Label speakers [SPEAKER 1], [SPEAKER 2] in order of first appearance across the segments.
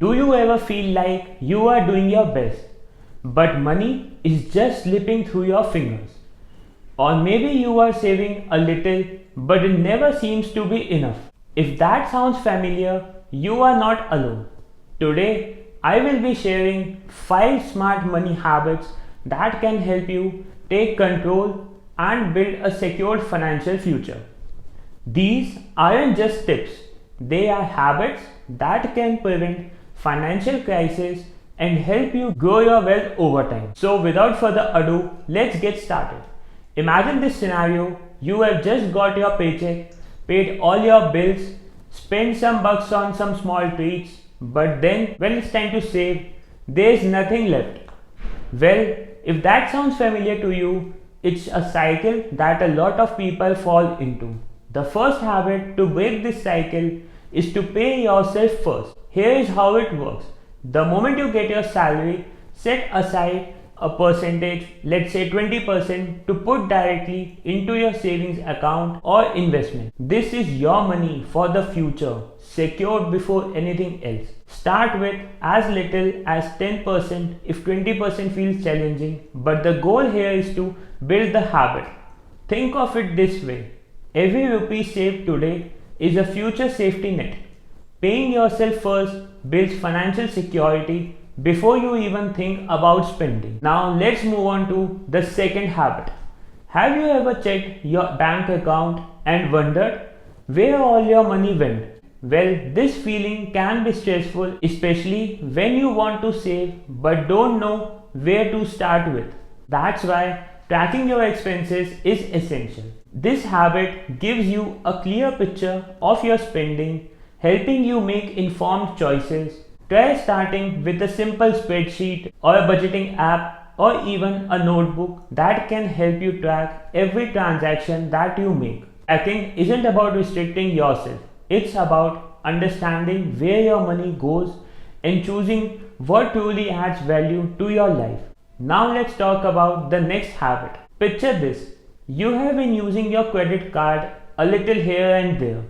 [SPEAKER 1] Do you ever feel like you are doing your best, but money is just slipping through your fingers? Or maybe you are saving a little, but it never seems to be enough. If that sounds familiar, you are not alone. Today, I will be sharing 5 smart money habits that can help you take control and build a secured financial future. These aren't just tips, they are habits that can prevent financial crisis and help you grow your wealth over time. So without further ado, let's get started. Imagine this scenario: you have just got your paycheck, paid all your bills, spent some bucks on some small treats, but then when it's time to save, there's nothing left. Well, if that sounds familiar to you, it's a cycle that a lot of people fall into. The first habit to break this cycle is to pay yourself first. Here is how it works. The moment you get your salary, set aside a percentage, let's say 20%, to put directly into your savings account or investment. This is your money for the future, secured before anything else. Start with as little as 10% if 20% feels challenging, but the goal here is to build the habit. Think of it this way: every rupee saved today is a future safety net. Paying yourself first builds financial security before you even think about spending. Now let's move on to the second habit. Have you ever checked your bank account and wondered where all your money went? Well, this feeling can be stressful, especially when you want to save but don't know where to start with. That's why tracking your expenses is essential. This habit gives you a clear picture of your spending, helping you make informed choices. Try starting with a simple spreadsheet or a budgeting app or even a notebook that can help you track every transaction that you make. Tracking isn't about restricting yourself, it's about understanding where your money goes and choosing what truly adds value to your life. Now let's talk about the next habit. Picture this: you have been using your credit card a little here and there,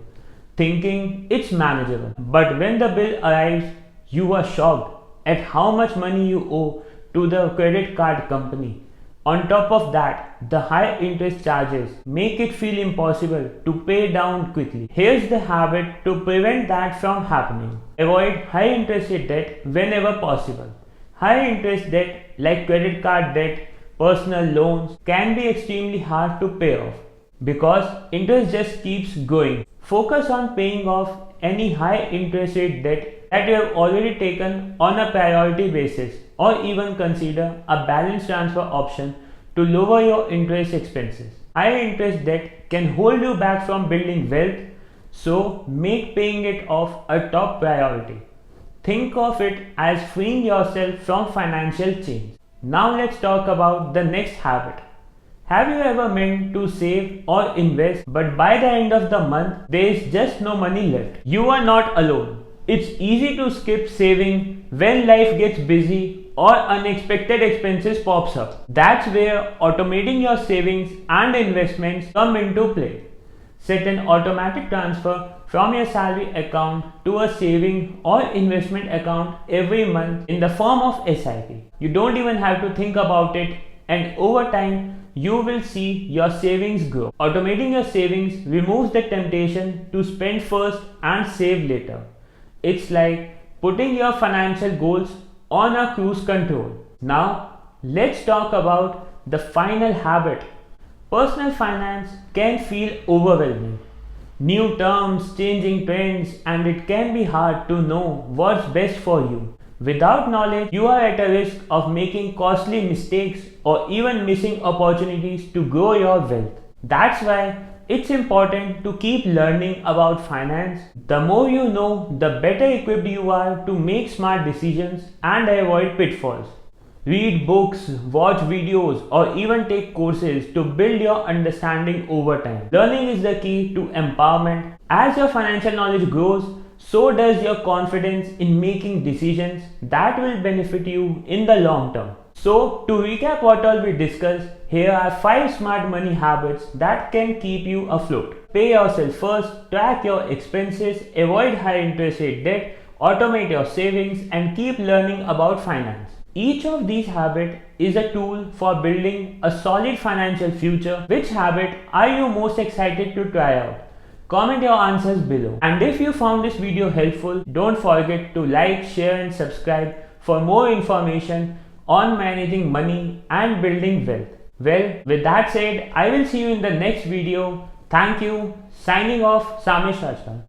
[SPEAKER 1] thinking it's manageable. But when the bill arrives, you are shocked at how much money you owe to the credit card company. On top of that, the high interest charges make it feel impossible to pay down quickly. Here's the habit to prevent that from happening. Avoid high interest debt whenever possible. High interest debt like credit card debt, personal loans can be extremely hard to pay off because interest just keeps going. Focus on paying off any high interest rate debt that you have already taken on a priority basis, or even consider a balance transfer option to lower your interest expenses. High interest debt can hold you back from building wealth, so make paying it off a top priority. Think of it as freeing yourself from financial chains. Now let's talk about the next habit. Have you ever meant to save or invest, but by the end of the month, there is just no money left? You are not alone. It's easy to skip saving when life gets busy or unexpected expenses pops up. That's where automating your savings and investments come into play. Set an automatic transfer from your salary account to a saving or investment account every month in the form of SIP. You don't even have to think about it, and over time, you will see your savings grow. Automating your savings removes the temptation to spend first and save later. It's like putting your financial goals on a cruise control. Now, let's talk about the final habit. Personal finance can feel overwhelming. New terms, changing trends, and it can be hard to know what's best for you. Without knowledge, you are at a risk of making costly mistakes or even missing opportunities to grow your wealth. That's why it's important to keep learning about finance. The more you know, the better equipped you are to make smart decisions and avoid pitfalls. Read books, watch videos, or even take courses to build your understanding over time. Learning is the key to empowerment. As your financial knowledge grows, so does your confidence in making decisions that will benefit you in the long term. So, to recap what all we discussed, here are 5 smart money habits that can keep you afloat. Pay yourself first, track your expenses, avoid high interest rate debt, automate your savings, and keep learning about finance. Each of these habits is a tool for building a solid financial future. Which habit are you most excited to try out? Comment your answers below. And if you found this video helpful, don't forget to like, share and subscribe for more information on managing money and building wealth. Well, with that said, I will see you in the next video. Thank you. Signing off, Samesh Rajpal.